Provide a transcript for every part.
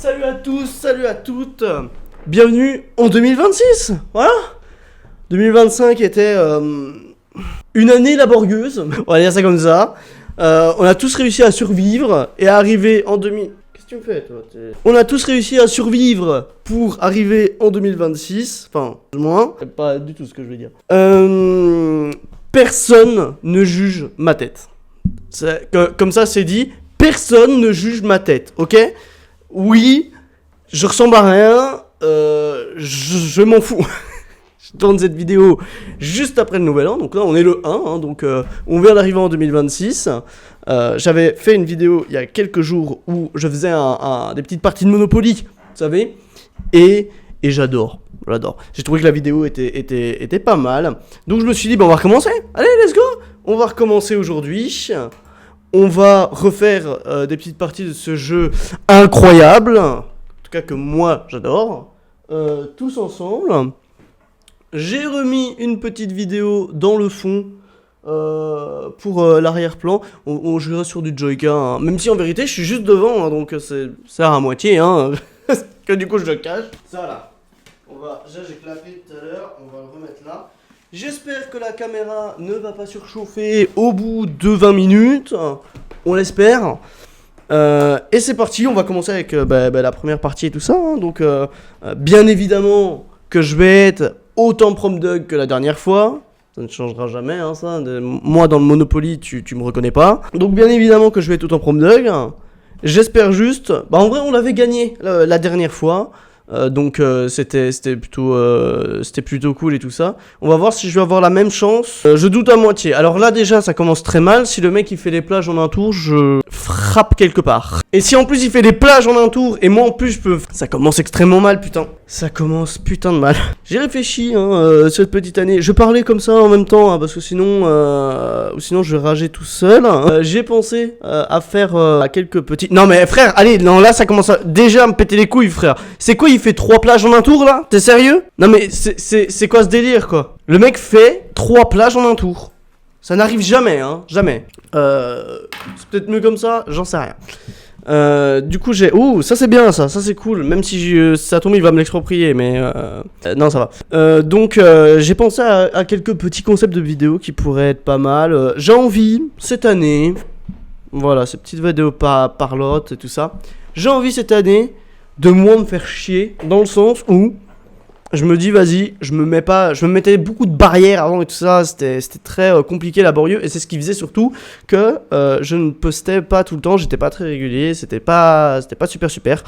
Salut à tous, salut à toutes. Bienvenue en 2026. Voilà. 2025 était une année laborieuse. On va dire ça comme ça. On a tous réussi à survivre et à arriver en 2000. Qu'est-ce que tu me fais, toi? On a tous réussi à survivre pour arriver en 2026. Enfin, moins. C'est pas du tout ce que je veux dire. Personne ne juge ma tête. Comme ça, c'est dit. Personne ne juge ma tête, ok? Oui, je ressemble à rien, je m'en fous. Je tourne cette vidéo juste après le nouvel an, donc là on est le 1, hein, donc on vient d'arriver en 2026. J'avais fait une vidéo il y a quelques jours où je faisais des petites parties de Monopoly, vous savez, et j'adore. J'ai trouvé que la vidéo était pas mal, donc je me suis dit, on va recommencer. Allez, let's go. On va recommencer aujourd'hui. On va refaire des petites parties de ce jeu incroyable, en tout cas que moi j'adore, tous ensemble. J'ai remis une petite vidéo dans le fond pour l'arrière-plan. On jouera sur du Joy-Con, hein. Même si en vérité je suis juste devant, hein, donc c'est à moitié, hein, que du coup je le cache. Ça là, j'ai claqué tout à l'heure, on va le remettre là. J'espère que la caméra ne va pas surchauffer au bout de 20 minutes, on l'espère. Et c'est parti, on va commencer avec la première partie et tout ça, hein. Donc bien évidemment que je vais être autant prom dog que la dernière fois. Ça ne changera jamais, hein, ça. Moi dans le Monopoly, tu me reconnais pas. Donc bien évidemment que je vais être autant prom dog. J'espère juste... en vrai on l'avait gagné la dernière fois. Donc c'était plutôt cool et tout ça. On va voir si je vais avoir la même chance. Je doute à moitié. Alors là déjà ça commence très mal. Si le mec il fait les plages en un tour, je frappe quelque part. Et si en plus il fait des plages en un tour et moi en plus je peux... Ça commence extrêmement mal, putain. Ça commence putain de mal. J'ai réfléchi cette petite année. Je parlais comme ça en même temps, hein, parce que sinon je vais rager tout seul. J'ai pensé à faire quelques petits... Non mais frère, allez, non là ça commence déjà à me péter les couilles, frère. C'est quoi, il fait 3 plages en un tour là? T'es sérieux? Non mais c'est quoi ce délire, quoi? Le mec fait 3 plages en un tour. Ça n'arrive jamais, hein, jamais. C'est peut-être mieux comme ça, j'en sais rien. Du coup j'ai... Ouh, ça c'est bien, ça c'est cool. Même si ça tombe il va me l'exproprier, mais... Non, ça va. Donc j'ai pensé à quelques petits concepts de vidéos qui pourraient être pas mal. J'ai envie, cette année... Voilà, ces petites vidéos parlottes et tout ça. J'ai envie cette année de moins me faire chier, dans le sens où je me dis vas-y, je me mettais beaucoup de barrières avant et tout ça, c'était très compliqué, laborieux, et c'est ce qui faisait surtout que je ne postais pas tout le temps, j'étais pas très régulier, c'était pas super,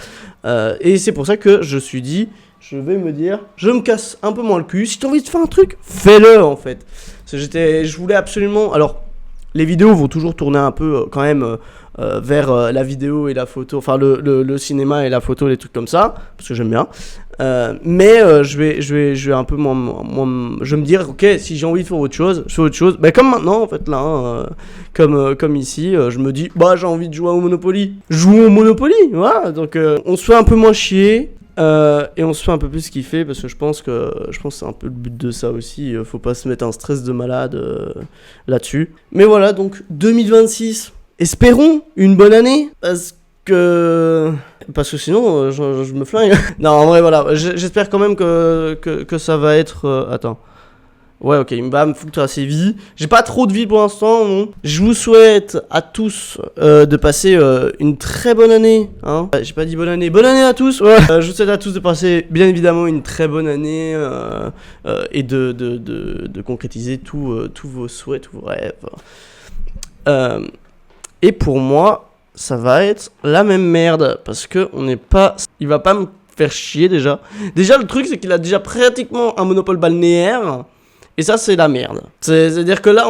et c'est pour ça que je suis dit, je vais me dire, je me casse un peu moins le cul, si t'as envie de faire un truc, fais-le en fait. Parce que je voulais absolument, alors les vidéos vont toujours tourner un peu quand même vers la vidéo et la photo, enfin le cinéma et la photo, les trucs comme ça, parce que j'aime bien. Mais je vais un peu je vais me dire, ok, si j'ai envie de faire autre chose, je fais autre chose. Comme maintenant en fait là, hein, comme ici, je me dis, j'ai envie de jouer au Monopoly. Jouons au Monopoly, voilà. Donc on se fait un peu moins chier. Et on se fait un peu plus kiffer parce que je pense que c'est un peu le but de ça aussi. Faut pas se mettre un stress de malade là-dessus. Mais voilà, donc 2026, espérons une bonne année parce que sinon je me flingue. Non, en vrai, voilà, j'espère quand même que ça va être. Attends. Ouais, ok, il va me foutre assez vie. J'ai pas trop de vie pour l'instant, non. Je vous souhaite à tous de passer une très bonne année. Hein. J'ai pas dit bonne année à tous. Ouais. Je vous souhaite à tous de passer bien évidemment une très bonne année et de concrétiser tous vos souhaits, tous vos rêves. Et pour moi, ça va être la même merde parce que il va pas me faire chier déjà. Déjà, le truc, c'est qu'il a déjà pratiquement un monopole balnéaire. Et ça, c'est la merde. C'est-à-dire que là,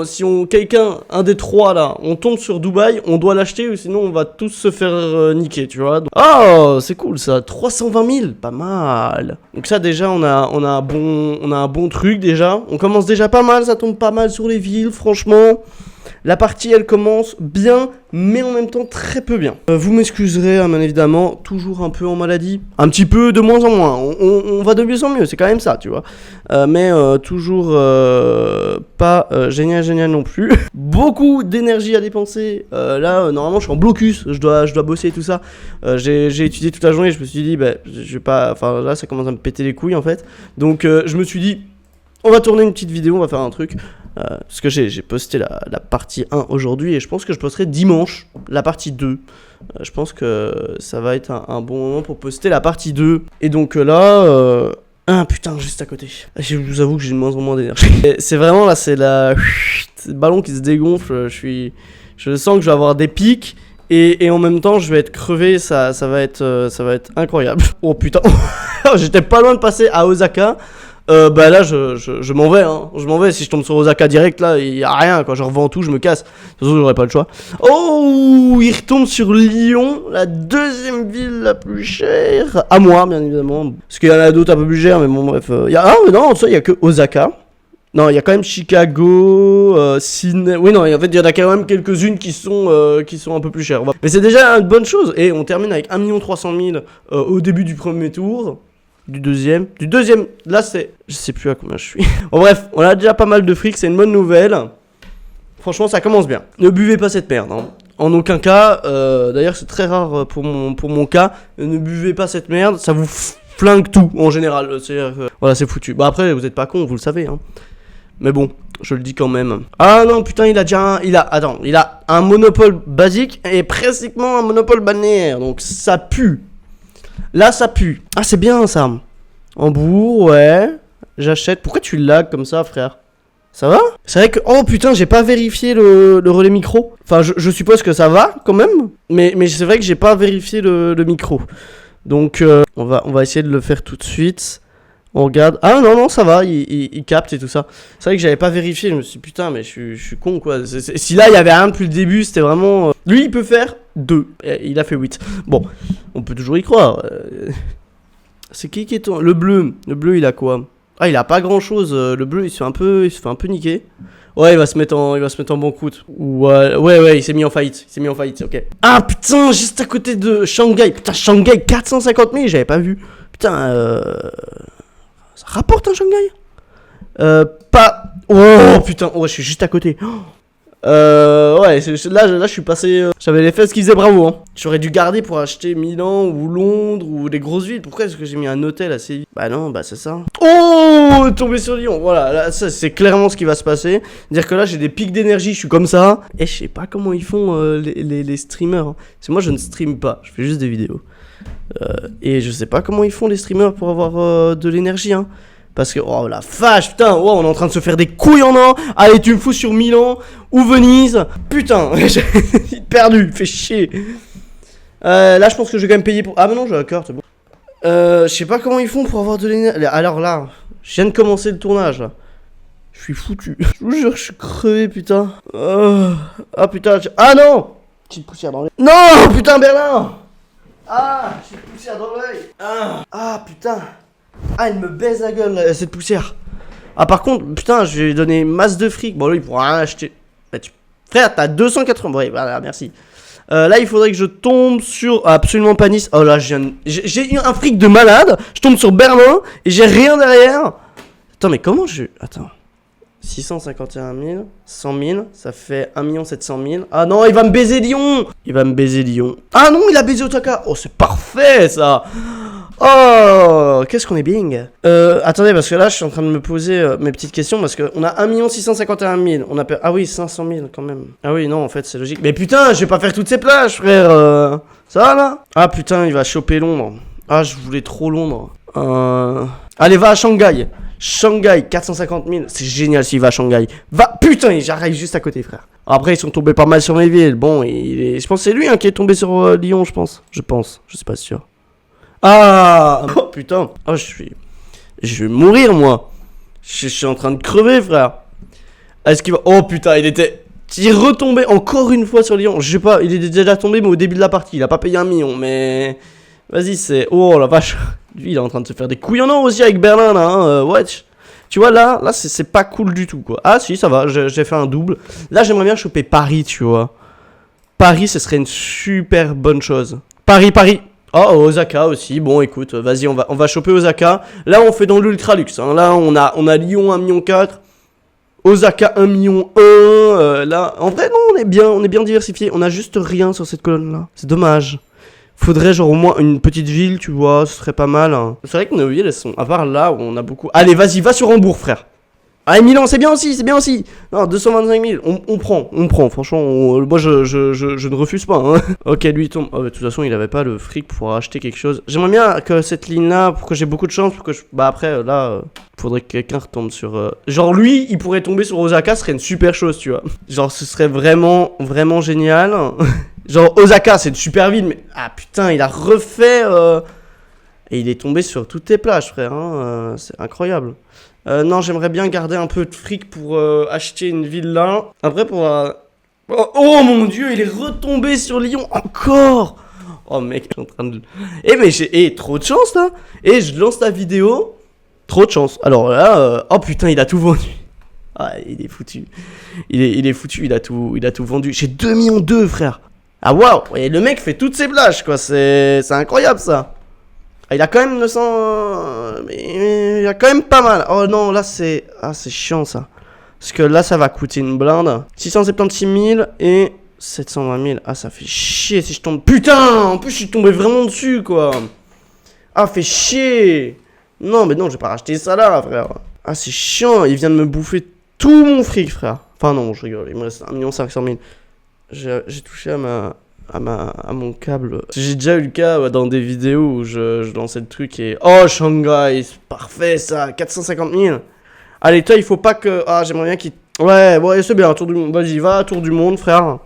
si un des 3 là, on tombe sur Dubaï, on doit l'acheter ou sinon on va tous se faire niquer, tu vois. Oh, c'est cool ça, 320 000, pas mal. Donc ça déjà, on a un bon truc déjà. On commence déjà pas mal, ça tombe pas mal sur les villes, franchement. La partie, elle commence bien, mais en même temps très peu bien. Vous m'excuserez, hein, bien évidemment, toujours un peu en maladie. Un petit peu de moins en moins. On va de mieux en mieux, c'est quand même ça, tu vois. Mais toujours pas génial non plus. Beaucoup d'énergie à dépenser. Là, normalement, je suis en blocus. Je dois bosser et tout ça. J'ai étudié toute la journée. Je me suis dit, je vais pas. Enfin, là, ça commence à me péter les couilles en fait. Donc, je me suis dit, on va tourner une petite vidéo, on va faire un truc. Parce que j'ai posté la partie 1 aujourd'hui et je pense que je posterai dimanche la partie 2. Je pense que ça va être un bon moment pour poster la partie 2. Et donc là... Ah putain, juste à côté. Je vous avoue que j'ai de moins en moins d'énergie. C'est vraiment là, c'est le ballon qui se dégonfle. Je sens que je vais avoir des pics. Et en même temps, je vais être crevé. Ça va être incroyable. Oh putain, j'étais pas loin de passer à Osaka. Là je m'en vais, hein. Je m'en vais. Si je tombe sur Osaka direct, là, il y a rien, quoi. Je revends tout, je me casse. De toute façon, j'aurais pas le choix. Oh, il retombe sur Lyon, la deuxième ville la plus chère. À moi, bien évidemment. Parce qu'il y en a d'autres un peu plus chères, mais bon, bref. Non, ça, il y a que Osaka. Non, il y a quand même Chicago, Sydney. Oui, non, en fait, il y en a quand même quelques-unes qui sont un peu plus chères. Mais c'est déjà une bonne chose. Et on termine avec 1 300 000 au début du premier tour. Du deuxième, là c'est... Je sais plus à combien je suis. Bon bref, on a déjà pas mal de fric, c'est une bonne nouvelle. Franchement, ça commence bien. Ne buvez pas cette merde, hein. En aucun cas, d'ailleurs c'est très rare pour mon cas, ne buvez pas cette merde, ça vous flingue tout en général. Voilà, c'est foutu. Bah après, vous êtes pas con, vous le savez, hein. Mais bon, je le dis quand même. Ah non, putain, il a un monopole basique et pratiquement un monopole balnéaire, donc ça pue. Là, ça pue. Ah, c'est bien, ça. Hambourg, ouais. J'achète. Pourquoi tu lags comme ça, frère? Ça va? C'est vrai que... Oh, putain, j'ai pas vérifié le relais micro. Enfin, je suppose que ça va, quand même. Mais c'est vrai que j'ai pas vérifié le micro. Donc, on va essayer de le faire tout de suite. On regarde. Ah, non, ça va. Il capte et tout ça. C'est vrai que j'avais pas vérifié. Je me suis dit, putain, mais je suis con, quoi. Si là, il y avait un depuis le début, c'était vraiment... Lui, il peut faire 2. Il a fait 8. Bon, on peut toujours y croire. C'est qui est ton... Le bleu, il a quoi? Ah, il a pas grand chose. Le bleu, il se fait un peu niquer. Ouais, il va se mettre en banqueroute. Ouais, il s'est mis en faillite. Ok. Ah putain, juste à côté de Shanghai. Putain, Shanghai, 450 000, j'avais pas vu. Putain, ça rapporte un Shanghai? Pas... Oh putain, je suis juste à côté. Ouais, là je suis passé... J'avais les fesses qui faisaient bravo, hein. J'aurais dû garder pour acheter Milan ou Londres ou des grosses villes. Pourquoi est-ce que j'ai mis un hôtel à Séville? Bah non, c'est ça. Oh, tombé sur Lyon. Voilà, là, ça c'est clairement ce qui va se passer. Dire que là j'ai des pics d'énergie, je suis comme ça. Et je sais pas comment ils font les streamers, hein. Parce que moi je ne stream pas, je fais juste des vidéos. Et je sais pas comment ils font les streamers pour avoir de l'énergie, hein. Parce que, oh la vache, putain, oh, on est en train de se faire des couilles en or. Allez, tu me fous sur Milan ou Venise. Putain, j'ai perdu, fait chier. Là, je pense que je vais quand même payer pour... Ah, mais non, j'ai la carte, c'est bon. Je sais pas comment ils font pour avoir de l'énergie. Alors là, je viens de commencer le tournage, là. Je suis foutu. Je vous jure, je suis crevé, putain. Ah, putain, ah non. Petite poussière dans l'œil. Non, putain, Berlin. Ah, j'ai une poussière dans l'œil. Ah, putain. Ah, elle me baise la gueule, cette poussière. Ah, par contre, putain, je vais lui donner masse de fric. Bon, là, il pourra rien acheter. Bah, frère, t'as 280. Ouais, voilà, merci. Là, il faudrait que je tombe sur... Ah, absolument pas Nice. Oh là, j'ai eu un fric de malade. Je tombe sur Berlin et j'ai rien derrière. Attends, mais comment je... Attends. 651 000, 100 000, ça fait 1 700 000. Ah non, il va me baiser Lyon. Ah non, il a baisé Osaka. Oh, c'est parfait, ça. Oh, qu'est-ce qu'on est bien. Attendez, parce que là, je suis en train de me poser mes petites questions, parce qu'on a 1 651 000. On a... Ah oui, 500 000 quand même. Ah oui, non, en fait, c'est logique. Mais putain, je vais pas faire toutes ces plages, frère. Ça va, là? Ah putain, il va choper Londres. Ah, je voulais trop Londres. Allez, va à Shanghai. Shanghai, 450 000. C'est génial s'il va à Shanghai. Va, putain, j'arrive juste à côté, frère. Après, ils sont tombés pas mal sur mes villes. Bon, je pense que c'est lui, hein, qui est tombé sur Lyon, je pense. Je suis pas sûr. Ah, oh putain. Oh, je vais mourir, moi. Je suis en train de crever, frère. Est-ce qu'il va... Oh putain, il est retombé encore une fois sur Lyon. Je sais pas, il est déjà tombé, mais au début de la partie. Il a pas payé 1 million, mais... Vas-y, c'est... Oh la vache. Lui, il est en train de se faire des couilles en or aussi avec Berlin, là, hein. Wesh. Tu vois, là c'est pas cool du tout, quoi. Ah, si, ça va, j'ai fait un double. Là, j'aimerais bien choper Paris, tu vois. Paris, ce serait une super bonne chose. Paris. Oh, Osaka aussi. Bon, écoute, vas-y, on va choper Osaka. Là, on fait dans l'ultra luxe. Hein. Là, on a Lyon 1,4 million. Osaka 1,1 million. Là, en vrai, non, on est bien diversifié. On a juste rien sur cette colonne-là. C'est dommage. Faudrait genre au moins une petite ville, tu vois, ce serait pas mal. Hein. C'est vrai que nos villes, elles sont... À part là où on a beaucoup... Allez, vas-y, va sur Hambourg, frère. Ah, Milan, c'est bien aussi. Non, 225 000, on prend. Franchement, moi, je ne refuse pas. Hein. Ok, lui, il tombe. Oh, de toute façon, il avait pas le fric pour acheter quelque chose. J'aimerais bien que cette ligne-là, pour que j'ai beaucoup de chance, pour que je... Bah après, là, faudrait que quelqu'un retombe sur... Genre, lui, il pourrait tomber sur Osaka, ce serait une super chose, tu vois. Genre, ce serait vraiment génial. Genre, Osaka, c'est une super ville, mais... Ah, putain, il a refait... Et il est tombé sur toutes tes plages, frère. Hein. C'est incroyable. Non, j'aimerais bien garder un peu de fric pour acheter une ville là. Après, pour... Oh mon dieu, il est retombé sur Lyon encore. Oh mec, je suis en train de... mais j'ai trop de chance là. Et je lance la vidéo. Trop de chance. Alors là... Oh putain, il a tout vendu. Ah, il est foutu. Il est foutu, il a tout vendu. J'ai 2,2 millions, frère. Ah waouh. Et le mec fait toutes ses blagues, quoi. C'est incroyable ça. Ah, il a quand même 900... Mais il a quand même pas mal. Oh non, là c'est... Ah, c'est chiant ça. Parce que là, ça va coûter une blinde. 676 000 et 720 000. Ah, ça fait chier si je tombe... Putain. En plus, je suis tombé vraiment dessus, quoi. Ah, fait chier. Non, mais non, je vais pas racheter ça là, frère. Ah, c'est chiant. Il vient de me bouffer tout mon fric, frère. Enfin, non, je rigole. Il me reste 1 500 000. J'ai touché à mon câble. J'ai déjà eu le cas dans des vidéos où je lançais le truc et... Oh, Shanghai, c'est parfait ça, 450 000. Allez, toi, il faut pas que... Ah, j'aimerais bien qu'il... Ouais, c'est bien, tour du monde. Vas-y, va, tour du monde, frère.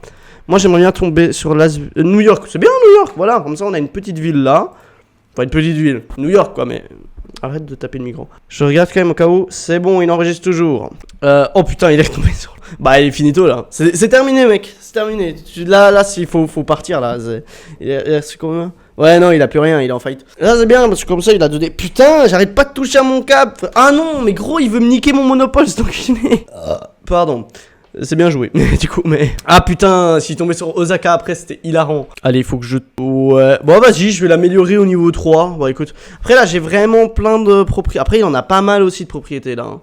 Moi, j'aimerais bien tomber sur New York. C'est bien, New York, voilà. Comme ça, on a une petite ville là. Enfin, une petite ville. New York, quoi, mais... Arrête de taper le micro. Je regarde quand même au cas où. C'est bon, il enregistre toujours. Oh putain, il est tombé sur... Bah, il est finito là. C'est terminé, mec. C'est terminé. Là, il faut partir là. Il reste combien? Ouais, non, il a plus rien. Il est en fight. Là, c'est bien parce que comme ça, il a donné. Putain, j'arrête pas de toucher à mon câble. Ah non, mais gros, il veut me niquer mon monopole, cet enculé. Pardon. C'est bien joué. Du coup, mais... Ah putain, s'il tombait sur Osaka après, c'était hilarant. Allez, il faut que je... Ouais. Bon, vas-y, je vais l'améliorer au niveau 3. Bon, écoute. Après, là, j'ai vraiment plein de propriétés. Après, il en a pas mal aussi de propriétés, là. Hein.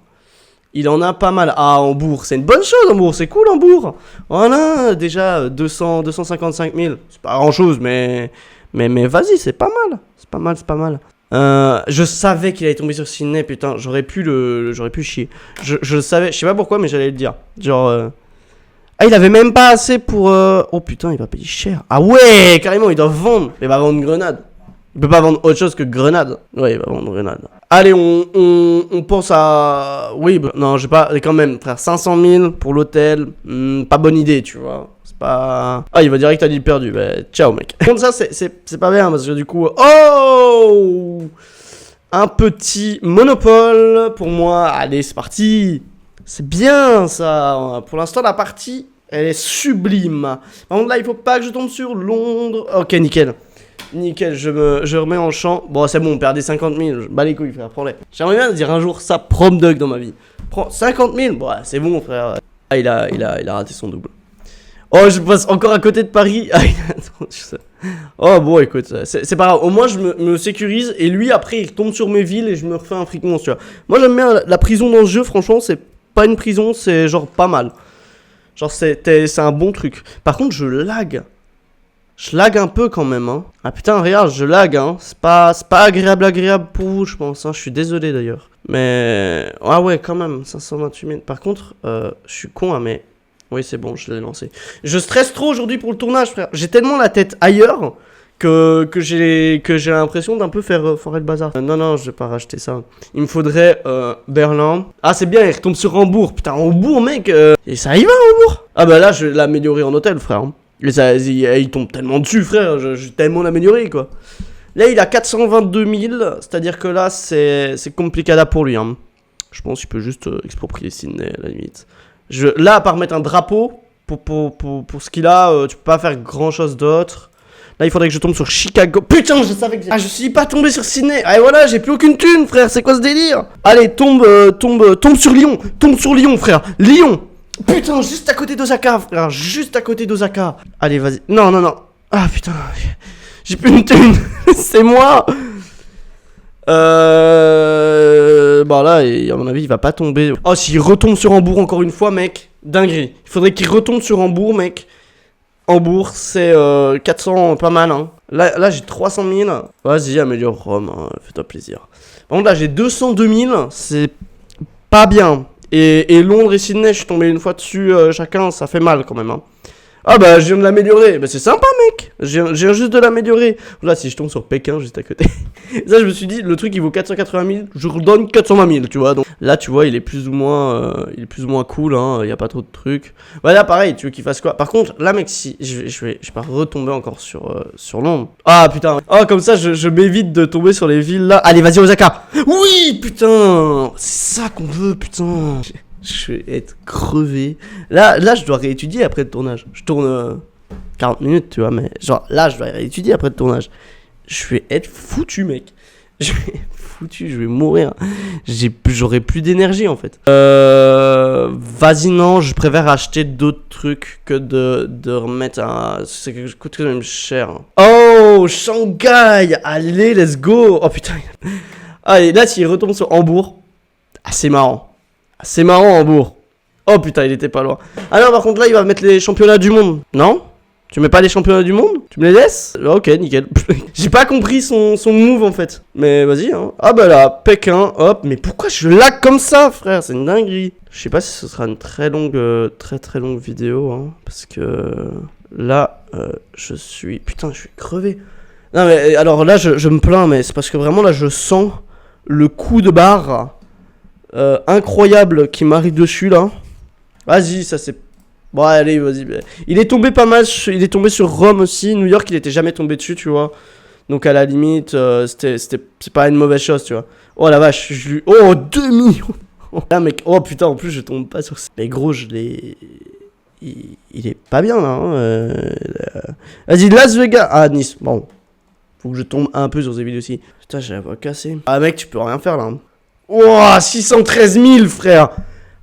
Il en a pas mal. Ah, Hambourg, c'est une bonne chose, Hambourg. C'est cool, Hambourg. Voilà, déjà, 255 000. C'est pas grand-chose, mais vas-y, c'est pas mal. C'est pas mal. Je savais qu'il allait tomber sur Sydney, putain, j'aurais pu chier. Je le savais, je sais pas pourquoi, mais j'allais le dire. Genre, Ah, il avait même pas assez pour... Oh putain, il va payer cher. Ah ouais, carrément, il doit vendre. Il va vendre Grenade. Il peut pas vendre autre chose que Grenade. Ouais, il va vendre Grenade. Allez, on pense à... Oui, non, j'ai pas... Quand même, frère, 500 000 pour l'hôtel. Pas bonne idée, tu vois. Pas... Ah, il va direct à l'île perdue. Bah, ciao, mec. Contre ça, c'est pas bien parce que du coup... Oh, un petit monopole pour moi. Allez, c'est parti. C'est bien, ça. Pour l'instant, la partie, elle est sublime. Par contre, là, il faut pas que je tombe sur Londres. Ok, nickel. Nickel, je remets en champ. Bon, c'est bon, on perd des 50 000. Je bats les couilles, frère, prends-les. J'aimerais bien dire un jour ça, prom dog dans ma vie. Prends 50 000. Bon, c'est bon, frère. Ah, il a raté son double. Oh, je passe encore à côté de Paris. Ah, oh, bon, écoute, c'est pas grave. Au moins, je me sécurise. Et lui, après, il tombe sur mes villes et je me refais un fric monstre, tu vois. Moi, j'aime bien la prison dans ce jeu. Franchement, c'est pas une prison, c'est genre pas mal. Genre, c'est un bon truc. Par contre, je lag. Je lag un peu quand même, hein. Ah putain, regarde, je lag, hein. C'est pas agréable pour vous, je pense, hein. Je suis désolé d'ailleurs. Mais... Ah ouais, quand même, 528 000. Par contre, je suis con, hein, mais... Oui, c'est bon, je l'ai lancé. Je stresse trop aujourd'hui pour le tournage, frère. J'ai tellement la tête ailleurs que j'ai l'impression d'un peu faire foirer le bazar. Non, je vais pas racheter ça. Il me faudrait Berlin. Ah, c'est bien, il retombe sur Hambourg. Putain, Hambourg, mec. Et ça y va, Hambourg. Ah bah là, je vais l'améliorer en hôtel, frère. Et ça, il tombe tellement dessus, frère. Je vais tellement l'améliorer, quoi. Là, il a 422 000. C'est-à-dire que là, c'est complicada pour lui, hein. Je pense qu'il peut juste exproprier Sydney, à la limite. Là, à part mettre un drapeau, pour ce qu'il a, tu peux pas faire grand chose d'autre. Là, il faudrait que je tombe sur Chicago. Putain, je savais que... Ah, je suis pas tombé sur Sydney. Ah, et voilà, j'ai plus aucune thune, frère. C'est quoi ce délire? Allez, tombe sur Lyon. Tombe sur Lyon, frère. Lyon. Putain, juste à côté d'Osaka, frère. Juste à côté d'Osaka. Allez, vas-y. Non, non, non. Ah, putain. J'ai plus une thune. C'est moi. Bah là, à mon avis, il va pas tomber. Oh, s'il retombe sur Hambourg encore une fois, mec. Dinguerie. Il faudrait qu'il retombe sur Hambourg, mec. Hambourg, c'est 400, pas mal, hein. Là j'ai 300 000. Vas-y, améliore Rome, hein, fais-toi plaisir. Par contre, là, j'ai 202 000. C'est pas bien. Et Londres et Sydney, je suis tombé une fois dessus chacun. Ça fait mal quand même, hein. Ah bah, je viens de l'améliorer. Bah, c'est sympa, mec. Je viens juste de l'améliorer. Là, si je tombe sur Pékin, juste à côté. Ça, je me suis dit, le truc, il vaut 480 000. Je redonne 420 000, tu vois. Donc là, tu vois, il est plus ou moins cool, hein. Il y a pas trop de trucs. Ouais, là, pareil, tu veux qu'il fasse quoi? Par contre, là, mec, si je vais pas retomber encore sur Londres. Ah, putain. Oh, comme ça, je m'évite de tomber sur les villes, là. Allez, vas-y, Osaka. Oui, putain. C'est ça qu'on veut, putain. Je vais être crevé. Là, je dois réétudier après le tournage. Je tourne 40 minutes, tu vois, mais genre là, je dois réétudier après le tournage. Je vais être foutu, mec. Je vais être foutu, je vais mourir. J'aurai plus d'énergie, en fait. Vas-y, non, je préfère acheter d'autres trucs que de remettre un... C'est quelque chose qui coûte quand même cher. Oh, Shanghai. Allez, let's go. Oh, putain. Allez, là, s'il retombe sur Hambourg, ah, c'est marrant. C'est marrant, Hambourg. Oh putain, il était pas loin. Ah non, par contre, là, il va mettre les championnats du monde. Non? Tu mets pas les championnats du monde? Tu me les laisses? Ok, nickel. J'ai pas compris son move, en fait. Mais vas-y, hein. Ah bah là, Pékin, hop. Mais pourquoi je lag comme ça, frère? C'est une dinguerie. Je sais pas si ce sera une très longue vidéo, hein. Parce que là, je suis... Putain, je suis crevé. Non, mais alors là, je me plains, mais c'est parce que vraiment, là, je sens le coup de barre... incroyable qui m'arrive dessus là. Vas-y, ça c'est... Bon allez, vas-y. Il est tombé pas mal, il est tombé sur Rome aussi. New York, il était jamais tombé dessus, tu vois. Donc à la limite, c'est pas une mauvaise chose, tu vois. Oh la vache, oh, 2 millions. Là mec, oh putain, en plus je tombe pas sur ça. Mais gros, je l'ai... Il est pas bien là, hein. Vas-y, Las Vegas. Ah, Nice, bon. Faut que je tombe un peu sur ces vidéos aussi. Putain, j'ai la voix cassée. Ah mec, tu peux rien faire là, hein. Ouah, 613 000, frère.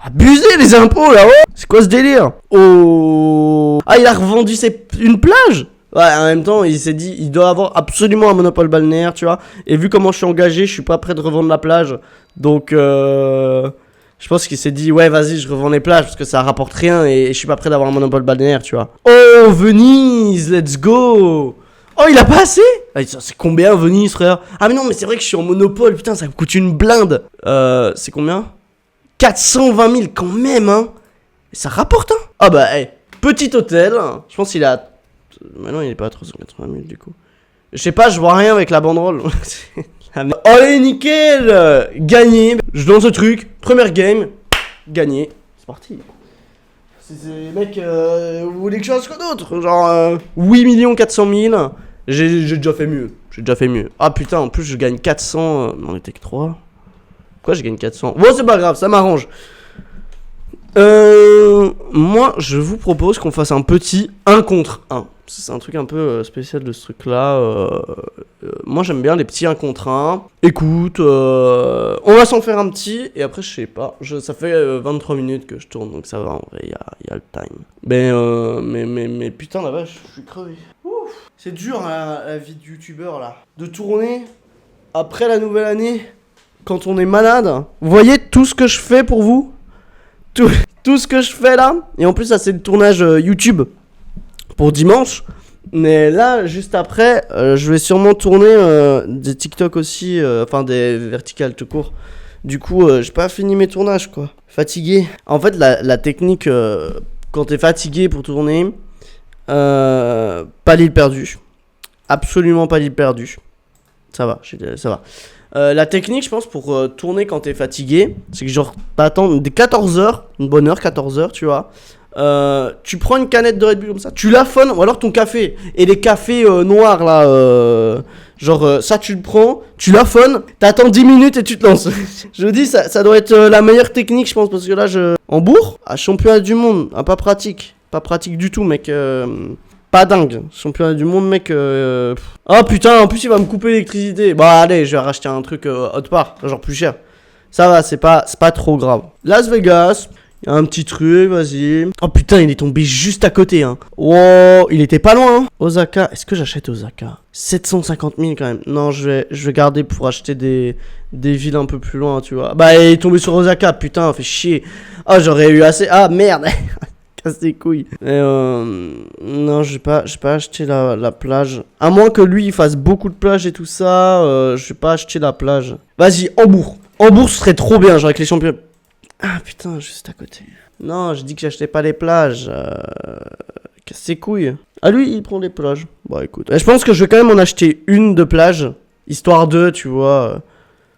Abusé les impôts là, oh. C'est quoi ce délire? Oh. Ah, il a revendu une plage. Ouais, en même temps, il s'est dit, il doit avoir absolument un monopole balnéaire, tu vois. Et vu comment je suis engagé, je suis pas prêt de revendre la plage. Donc, je pense qu'il s'est dit, ouais, vas-y, je revends les plages parce que ça rapporte rien et je suis pas prêt d'avoir un monopole balnéaire, tu vois. Oh, Venise, let's go. Oh, il a pas assez? C'est combien, Venise, frère? Ah, mais non, mais c'est vrai que je suis en monopole. Putain, ça me coûte une blinde. C'est combien? 420 000 quand même, hein. Et ça rapporte, hein. Ah bah, hey, petit hôtel. Je pense qu'il est à... Maintenant, il est pas à 380 000, du coup. Je sais pas, je vois rien avec la banderole. Allez, nickel. Gagné. Je lance le truc. Première game. Gagné. C'est parti. Mec, vous voulez que je fasse quoi d'autre? Genre 8 400 000. J'ai déjà fait mieux. Ah putain, en plus je gagne 400. On était que 3. Pourquoi je gagne 400? Bon, c'est pas grave, ça m'arrange. Moi, je vous propose qu'on fasse un petit 1 contre 1. C'est un truc un peu spécial de ce truc-là. Moi, j'aime bien les petits 1 contre 1. Écoute, on va s'en faire un petit. Et après, je sais pas. Ça fait 23 minutes que je tourne. Donc ça va, en vrai, il y a le time. Mais putain, la vache, je suis crevé. Ouf. C'est dur, la vie de youtubeur, là. De tourner après la nouvelle année, quand on est malade. Vous voyez tout ce que je fais pour vous? Tout ce que je fais là. Et en plus, ça, c'est le tournage YouTube pour dimanche. Mais là, juste après, je vais sûrement tourner des TikTok aussi. Enfin, des verticales tout court. Du coup, j'ai pas fini mes tournages, quoi. Fatigué. En fait, la technique, quand t'es fatigué pour tourner, pas l'île perdue. Absolument pas l'île perdue. Ça va, ça va. La technique, je pense, pour tourner quand t'es fatigué, c'est que genre, t'attends des 14h, une bonne heure, 14h, tu vois. Tu prends une canette de Red Bull comme ça, tu l'affones, ou alors ton café. Et les cafés noirs là, ça tu le prends, tu l'affones, t'attends 10 minutes et tu te lances. Je dis, ça doit être la meilleure technique, je pense, parce que là, Hambourg, à championnat du monde, pas pratique. Pas pratique du tout, mec. pas dingue. Championnat du monde, mec. Oh putain, en plus il va me couper l'électricité. Bah allez, je vais racheter un truc autre part, genre plus cher. Ça va, c'est pas trop grave. Las Vegas, il y a un petit truc, vas-y. Oh putain, il est tombé juste à côté, hein. Wow, il était pas loin, hein. Osaka, est-ce que j'achète Osaka? 750 000 quand même. Non, je vais garder pour acheter des villes un peu plus loin, tu vois. Bah, il est tombé sur Osaka, putain, fait chier. Ah, j'aurais eu assez. Ah, merde. Casse les couilles. Et non, je vais pas acheter la plage. À moins que lui, il fasse beaucoup de plages et tout ça, je vais pas acheter la plage. Vas-y, Hambourg. Hambourg, ce serait trop bien, genre avec les champions. Ah putain, juste à côté. Non, j'ai dit que j'achetais pas les plages. Casse ses couilles. Ah, lui, il prend les plages. Bon, écoute. Je pense que je vais quand même en acheter une de plage. Histoire de, tu vois.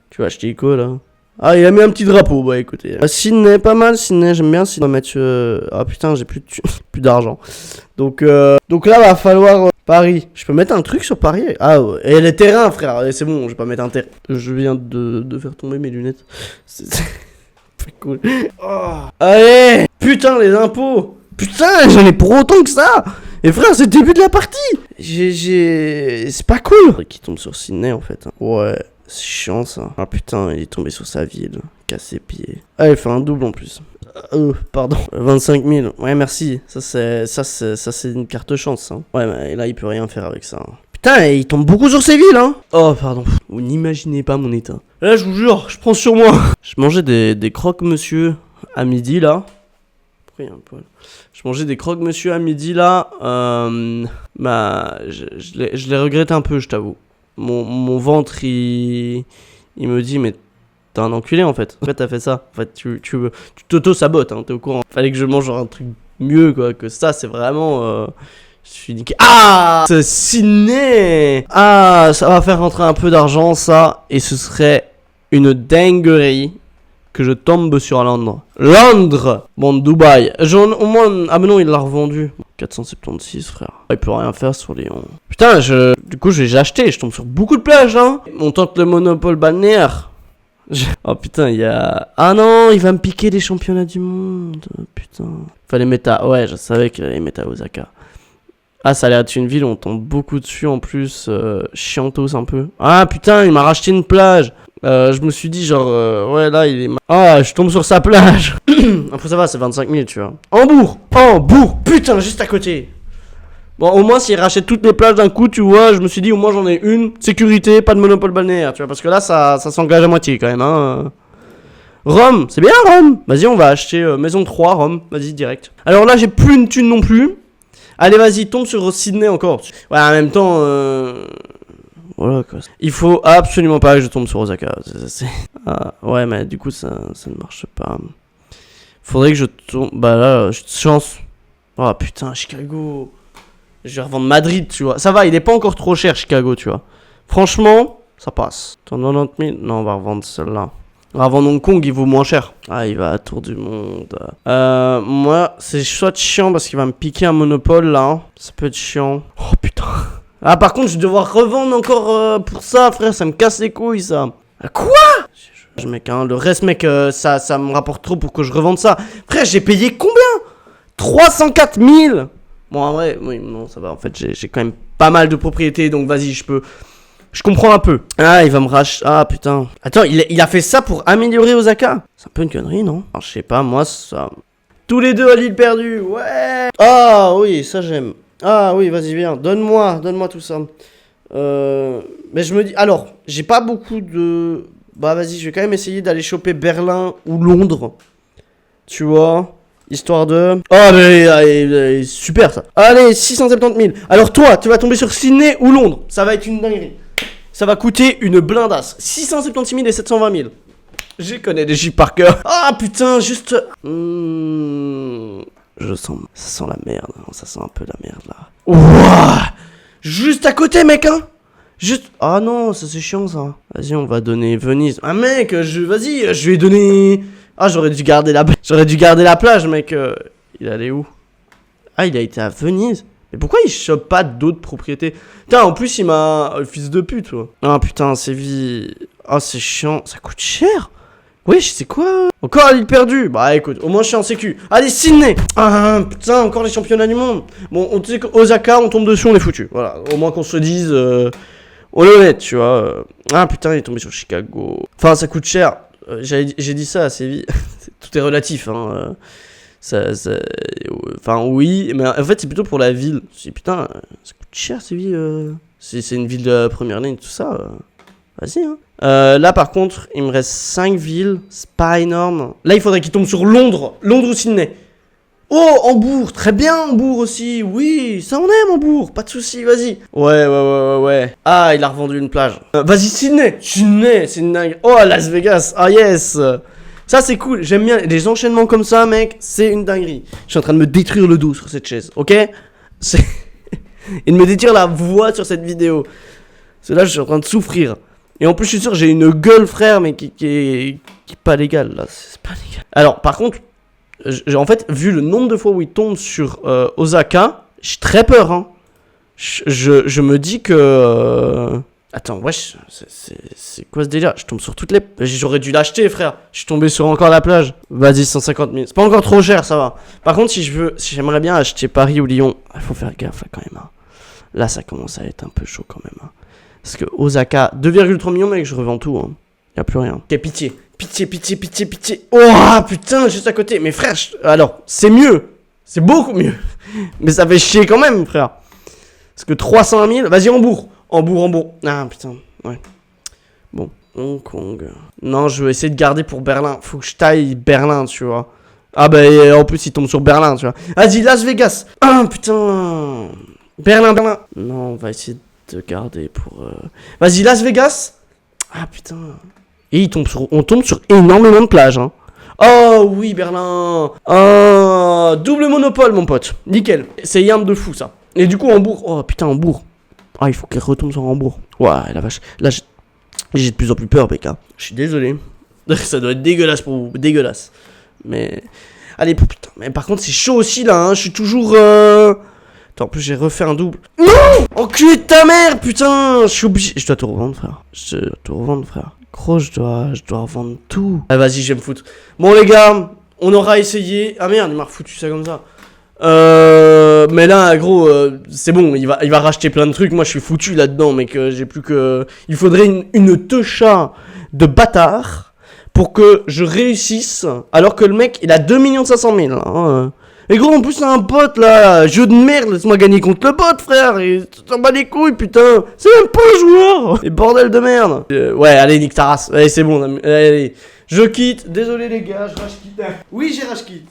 Tu vas acheter quoi là? Ah, il a mis un petit drapeau. Bah écoutez. Sydney, pas mal. Sydney, j'aime bien. Sydney, on va mettre. Ah putain, j'ai plus d'argent. Donc là, va falloir. Paris. Je peux mettre un truc sur Paris? Ah ouais. Et les terrains, frère. C'est bon, je vais pas mettre un terrain. Je viens de faire tomber mes lunettes. C'est cool. Oh. Allez. Putain, les impôts. Putain, j'en ai pour autant que ça. Et frère, c'est le début de la partie. C'est pas cool. Qui tombe sur Sydney en fait. Ouais. C'est chiant ça. Ah putain, il est tombé sur sa ville. Casse ses pieds. Ah, il fait un double en plus. Pardon. 25 000. Ouais, merci. Ça c'est une carte chance. Hein. Ouais, mais là, il peut rien faire avec ça. Putain, il tombe beaucoup sur ses villes, hein. Oh, pardon. Vous n'imaginez pas mon état. Là, je vous jure, je prends sur moi. Je mangeais des croque-monsieur à midi, là. Pourquoi il y a un poil? Je mangeais des croque-monsieur à midi, là. Bah, je les regrette un peu, je t'avoue. Mon ventre, il me dit, mais t'es un enculé en fait. En fait, t'as fait ça. En fait, tu t'auto-sabotes, hein, t'es au courant. Fallait que je mange genre un truc mieux, quoi. Que ça, c'est vraiment. Je suis niqué. Ah! Ce ciné! Ah, ça va faire rentrer un peu d'argent, ça. Et ce serait une dinguerie que je tombe sur Londres. Londres! Bon, Dubaï. Au moins. Ah, mais non, il l'a revendu. 476, frère. Il peut rien faire sur Lyon. Putain, du coup, j'ai acheté. Je tombe sur beaucoup de plages, hein. On tente le monopole balnéaire. Oh putain, il y a. Ah non, il va me piquer les championnats du monde. Putain. Fallait mettre à. Ouais, je savais qu'il allait mettre à Osaka. Ah, ça a l'air d'être une ville où on tombe beaucoup dessus en plus. Chiantos un peu. Ah putain, il m'a racheté une plage. Je me suis dit, genre, ouais, là, il est. Ah, je tombe sur sa plage. Après, ça va, c'est 25 000, tu vois. Hambourg! Putain, juste à côté. Bon, au moins, s'il rachète toutes les plages d'un coup, tu vois, je me suis dit, au moins, j'en ai une. Sécurité, pas de monopole balnéaire, tu vois, parce que là, ça s'engage à moitié quand même, hein. Rome, c'est bien, Rome. Vas-y, on va acheter maison 3, Rome. Vas-y, direct. Alors là, j'ai plus une thune non plus. Allez, vas-y, tombe sur Sydney encore. Ouais, en même temps, voilà quoi. Il faut absolument pas que je tombe sur Osaka. Ah, ouais, mais du coup, ça ne marche pas. Faudrait que je tombe. Bah là, j'ai de chance. Oh putain, Chicago. Je vais revendre Madrid, tu vois. Ça va, il est pas encore trop cher, Chicago, tu vois. Franchement, ça passe. Attends, 90 000. Non, on va revendre celle-là. On va revendre Hong Kong, il vaut moins cher. Ah, il va à tour du monde. Moi, c'est soit chiant parce qu'il va me piquer un monopole là. Ça peut être chiant. Oh putain. Ah, par contre, je vais devoir revendre encore pour ça, frère. Ça me casse les couilles, ça. Quoi? Mec, hein, le reste, mec, ça me rapporte trop pour que je revende ça. Frère, j'ai payé combien? 304 000. Bon, en vrai, oui, non, ça va. En fait, j'ai quand même pas mal de propriétés, donc vas-y, je comprends un peu. Ah, il va me racheter. Ah, putain. Attends, il a fait ça pour améliorer Osaka? C'est un peu une connerie, non? Alors, je sais pas, moi, ça. Tous les deux à l'île perdue, ouais. Ah, oui, ça j'aime. Ah, oui, vas-y, viens. Donne-moi tout ça. Mais je me dis. Alors, j'ai pas beaucoup de. Bah, vas-y, je vais quand même essayer d'aller choper Berlin ou Londres. Tu vois? Histoire de. Oh, mais super ça. Allez, 670 000. Alors, toi, tu vas tomber sur Sydney ou Londres. Ça va être une dinguerie. Ça va coûter une blindasse. 676 000 et 720 000. Je connais des chiffres par cœur. Ah putain, juste. Je sens. Ça sent la merde. Ça sent un peu la merde là. Ouah. Juste à côté, mec, hein. Juste. Ah non, ça c'est chiant ça. Vas-y, on va donner Venise. Ah mec, vas-y, je vais donner. Ah, j'aurais dû garder la plage, mec. Il allait où? Ah, il a été à Venise. Mais pourquoi il chope pas d'autres propriétés? Putain, en plus, il m'a. Fils de pute, toi. Ah putain, Séville. Ah, c'est chiant. Ça coûte cher. Wesh, c'est quoi? Encore l'île perdue. Bah écoute, au moins je suis en sécu. Allez, Sydney. Ah putain, encore les championnats du monde. Bon, on sait qu'Osaka, on tombe dessus, on est foutu. Voilà, au moins qu'on se dise... on est honnête, tu vois. Ah putain, il est tombé sur Chicago. Enfin, ça coûte cher. J'ai dit ça à Séville. Tout est relatif, hein. Enfin, oui, mais en fait, c'est plutôt pour la ville. Je dis, putain, ça coûte cher, Séville. C'est une ville de première ligne, tout ça. Vas-y, hein. Là, par contre, il me reste 5 villes. C'est pas énorme. Là, il faudrait qu'il tombe sur Londres. Londres ou Sydney. Oh, Hambourg. Très bien, Hambourg aussi. Oui, ça on aime, Hambourg. Pas de soucis, vas-y. Ouais. Ah, il a revendu une plage. Vas-y, Sydney. Sydney, c'est une dingue. Oh, Las Vegas. Ah, yes. Ça, c'est cool. J'aime bien les enchaînements comme ça, mec. C'est une dinguerie. Je suis en train de me détruire le dos sur cette chaise, ok? Et de me détruire la voix sur cette vidéo. Parce que là, je suis en train de souffrir. Et en plus, je suis sûr, j'ai une gueule, frère, mais qui est pas légale, là. C'est pas légal. Alors, par contre, en fait, vu le nombre de fois où il tombe sur Osaka, j'ai très peur, hein. Je me dis que... Attends, wesh, c'est quoi ce délire? Je tombe sur toutes les... J'aurais dû l'acheter, frère. Je suis tombé sur encore la plage. Vas-y, 150 000. C'est pas encore trop cher, ça va. Par contre, si j'aimerais bien acheter Paris ou Lyon, il faut faire gaffe, là, quand même, hein. Là, ça commence à être un peu chaud, quand même, hein. Parce que Osaka, 2,3 millions, mec, je revends tout, hein. Y'a plus rien. Ok, pitié. Pitié. Oh, putain, juste à côté. Mais frère, alors, c'est mieux. C'est beaucoup mieux. Mais ça fait chier quand même, frère. Parce que 300 000, vas-y, Hambourg. Ah, putain, ouais. Bon, Hong Kong. Non, je vais essayer de garder pour Berlin. Faut que je taille Berlin, tu vois. Ah, bah, en plus, il tombe sur Berlin, tu vois. Vas-y, Las Vegas. Ah, putain. Berlin. Non, on va essayer de garder pour... Vas-y, Las Vegas. Ah, putain. Et on tombe sur énormément de plages, hein. Oh, oui, Berlin. Oh, double monopole, mon pote. Nickel. C'est yam de fou, ça. Et du coup, Hambourg. Oh, putain, Hambourg. Ah, il faut qu'elle retombe sur Hambourg. Ouais, la vache. Là, j'ai de plus en plus peur, mec, hein. Je suis désolé. Ça doit être dégueulasse pour vous. Dégueulasse. Mais... Allez, putain. Mais par contre, c'est chaud aussi, là, hein. Je suis toujours... Attends, en plus, j'ai refait un double. Non! Enculé de ta mère, putain! Je suis obligé... Je dois te revendre, frère. Gros, je dois revendre tout. Ah, vas-y, je vais me foutre. Bon, les gars, on aura essayé... Ah, merde, il m'a refoutu ça comme ça. Mais là, gros, c'est bon, il va racheter plein de trucs. Moi, je suis foutu là-dedans, mec. J'ai plus que... Il faudrait une techa de bâtard pour que je réussisse, alors que le mec, il a 2 500 000. Hein. Et gros, en plus, c'est un pote, là. Jeu de merde, laisse-moi gagner contre le pote, frère. Et t'en bats les couilles, putain. C'est même pas un joueur. Et bordel de merde. Ouais, allez, nique ta race. Allez, c'est bon. Allez. Je quitte. Désolé, les gars, je rage quitte. Oui, j'ai rage quitte.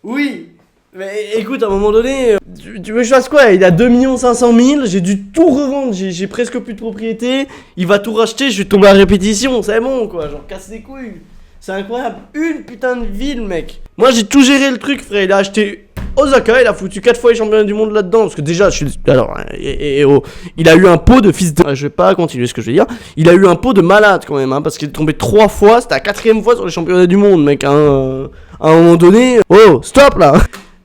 Oui. Mais écoute, à un moment donné, tu veux que je fasse quoi? Il a 2 500 000, j'ai dû tout revendre, j'ai presque plus de propriété. Il va tout racheter, je vais tomber à répétition, c'est bon quoi, genre casse les couilles. C'est incroyable, une putain de ville, mec. Moi j'ai tout géré le truc, frère. Il a acheté Osaka, il a foutu 4 fois les championnats du monde là-dedans. Parce que déjà, alors, il a eu un pot de fils de... Je vais pas continuer ce que je vais dire. Il a eu un pot de malade quand même, hein, parce qu'il est tombé 3 fois, c'était la 4ème fois sur les championnats du monde, mec. Hein, à un moment donné... Oh, stop là.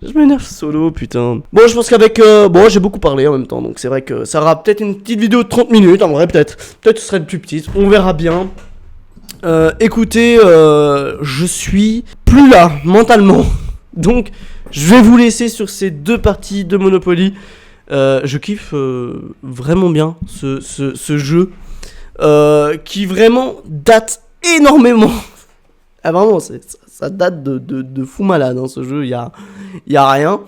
Je m'énerve solo, putain. Bon, je pense qu'avec... Bon, j'ai beaucoup parlé en même temps, donc c'est vrai que ça aura peut-être une petite vidéo de 30 minutes, en vrai, peut-être. Peut-être ce serait plus petite, on verra bien. Écoutez, je suis plus là, mentalement. Donc, je vais vous laisser sur ces 2 parties de Monopoly. Je kiffe vraiment bien ce jeu. Qui vraiment date énormément. Ah, vraiment, ça date de fou malade, hein, ce jeu, y a rien.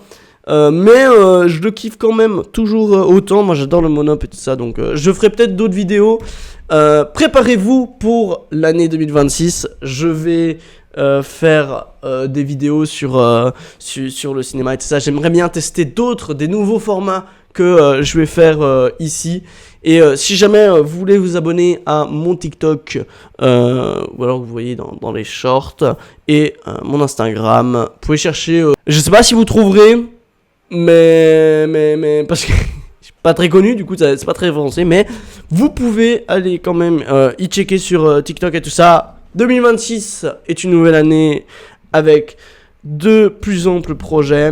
Mais je le kiffe quand même toujours autant. Moi, j'adore le Monop et tout ça, donc je ferai peut-être d'autres vidéos. Préparez-vous pour l'année 2026. Je vais faire des vidéos sur le cinéma et tout ça. J'aimerais bien tester des nouveaux formats que je vais faire ici. Et si jamais vous voulez vous abonner à mon TikTok, ou alors vous voyez dans les shorts, et mon Instagram, vous pouvez chercher, je sais pas si vous trouverez, mais parce que je suis pas très connu, du coup c'est pas très avancé, mais vous pouvez aller quand même y checker sur TikTok et tout ça. 2026 est une nouvelle année avec de plus amples projets.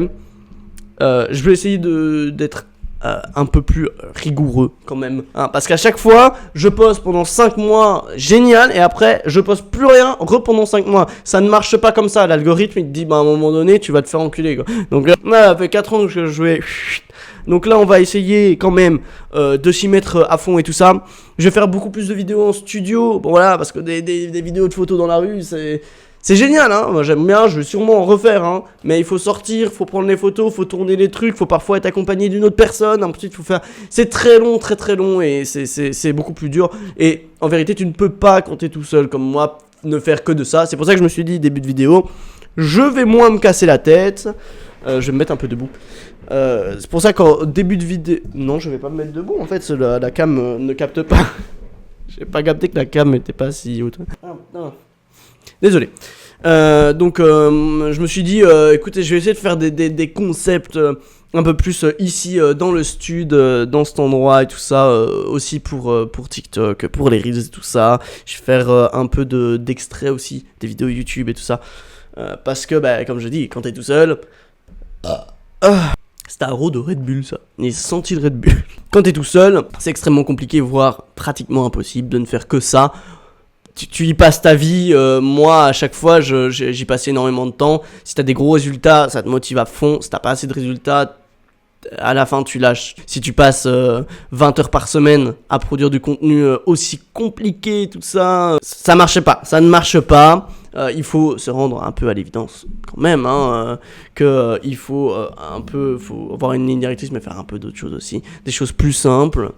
Je vais essayer d'être un peu plus rigoureux quand même, hein, parce qu'à chaque fois je poste pendant 5 mois, génial, et après je poste plus rien pendant 5 mois, ça ne marche pas comme ça, l'algorithme il te dit bah à un moment donné tu vas te faire enculer quoi. Donc là ça fait 4 ans que je vais, donc là on va essayer quand même de s'y mettre à fond et tout ça. Je vais faire beaucoup plus de vidéos en studio, bon voilà, parce que des vidéos de photos dans la rue c'est génial, hein, moi j'aime bien, je vais sûrement en refaire, hein, mais il faut sortir, faut prendre les photos, faut tourner les trucs, faut parfois être accompagné d'une autre personne, ensuite faut faire, c'est très long, très long, et c'est beaucoup plus dur, et en vérité tu ne peux pas, quand t'es tout seul comme moi, ne faire que de ça. C'est pour ça que je me suis dit, début de vidéo, je vais moins me casser la tête, je vais me mettre un peu debout. C'est pour ça qu'en début de vidéo, non je vais pas me mettre debout, en fait la cam ne capte pas, j'ai pas capté que la cam était pas si haute. Désolé. Donc je me suis dit, écoutez, je vais essayer de faire des concepts un peu plus ici dans le studio, dans cet endroit et tout ça, aussi pour TikTok, pour les Reels et tout ça. Je vais faire un peu d'extraits aussi, des vidéos YouTube et tout ça. Parce que, bah, comme je dis, quand t'es tout seul... C'est un raw de Red Bull ça, j'ai senti le Red Bull. Quand t'es tout seul, c'est extrêmement compliqué, voire pratiquement impossible de ne faire que ça. Tu y passes ta vie, moi à chaque fois j'y passais énormément de temps. Si t'as des gros résultats, ça te motive à fond. Si t'as pas assez de résultats, à la fin tu lâches. Si tu passes 20 heures par semaine à produire du contenu aussi compliqué, tout ça, ça marche pas, ça ne marche pas. Il faut se rendre un peu à l'évidence quand même, hein, que il faut faut avoir une ligne directrice, mais faire un peu d'autres choses aussi, des choses plus simples.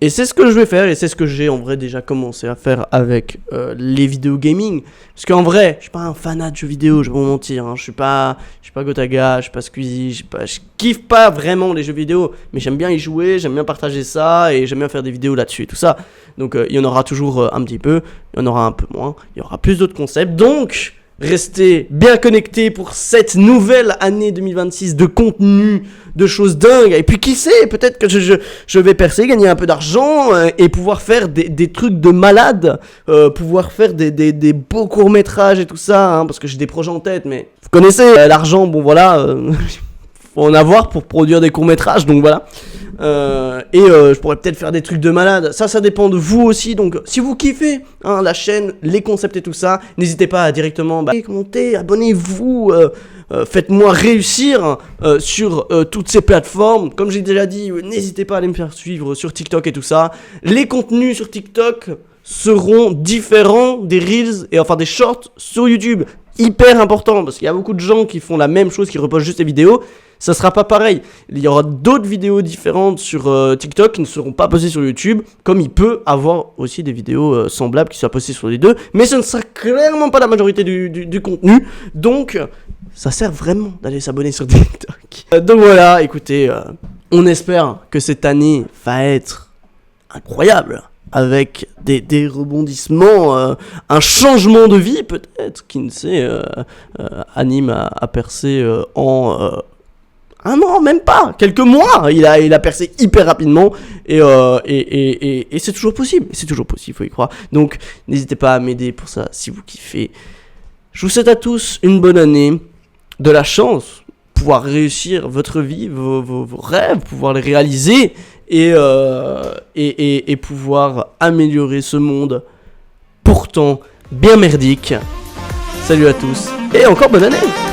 Et c'est ce que je vais faire, et c'est ce que j'ai en vrai déjà commencé à faire avec les vidéos gaming. Parce qu'en vrai, je suis pas un fanat de jeux vidéo, je vais pas vous mentir, hein. Je suis pas Gotaga, je suis pas Squeezie, je kiffe pas vraiment les jeux vidéo, mais j'aime bien y jouer, j'aime bien partager ça, et j'aime bien faire des vidéos là-dessus et tout ça. Donc il y en aura toujours un petit peu, il y en aura un peu moins, il y aura plus d'autres concepts, donc... Restez bien connectés pour cette nouvelle année 2026 de contenu, de choses dingues. Et puis qui sait, peut-être que je vais percer, gagner un peu d'argent et pouvoir faire des trucs de malade, pouvoir faire des beaux courts-métrages et tout ça, hein, parce que j'ai des projets en tête, mais vous connaissez l'argent, bon voilà, faut en avoir pour produire des courts-métrages, donc voilà. Je pourrais peut-être faire des trucs de malade. Ça dépend de vous aussi. Donc, si vous kiffez hein, la chaîne, les concepts et tout ça, n'hésitez pas à directement commenter, abonnez-vous, faites-moi réussir sur toutes ces plateformes. Comme j'ai déjà dit, n'hésitez pas à aller me faire suivre sur TikTok et tout ça. Les contenus sur TikTok seront différents des Reels et enfin des Shorts sur YouTube. Hyper important parce qu'il y a beaucoup de gens qui font la même chose, qui repostent juste les vidéos. Ça sera pas pareil. Il y aura d'autres vidéos différentes sur TikTok qui ne seront pas postées sur YouTube, comme il peut avoir aussi des vidéos semblables qui soient postées sur les deux, mais ce ne sera clairement pas la majorité du contenu, donc ça sert vraiment d'aller s'abonner sur TikTok. Donc voilà, écoutez, on espère que cette année va être incroyable, avec des rebondissements, un changement de vie peut-être, qui ne sait, anime à percer en... un an, même pas, quelques mois, il a percé hyper rapidement et c'est toujours possible, faut y croire. Donc n'hésitez pas à m'aider pour ça si vous kiffez. Je vous souhaite à tous une bonne année, de la chance, pouvoir réussir votre vie, vos rêves, pouvoir les réaliser et pouvoir améliorer ce monde pourtant bien merdique. Salut à tous et encore bonne année.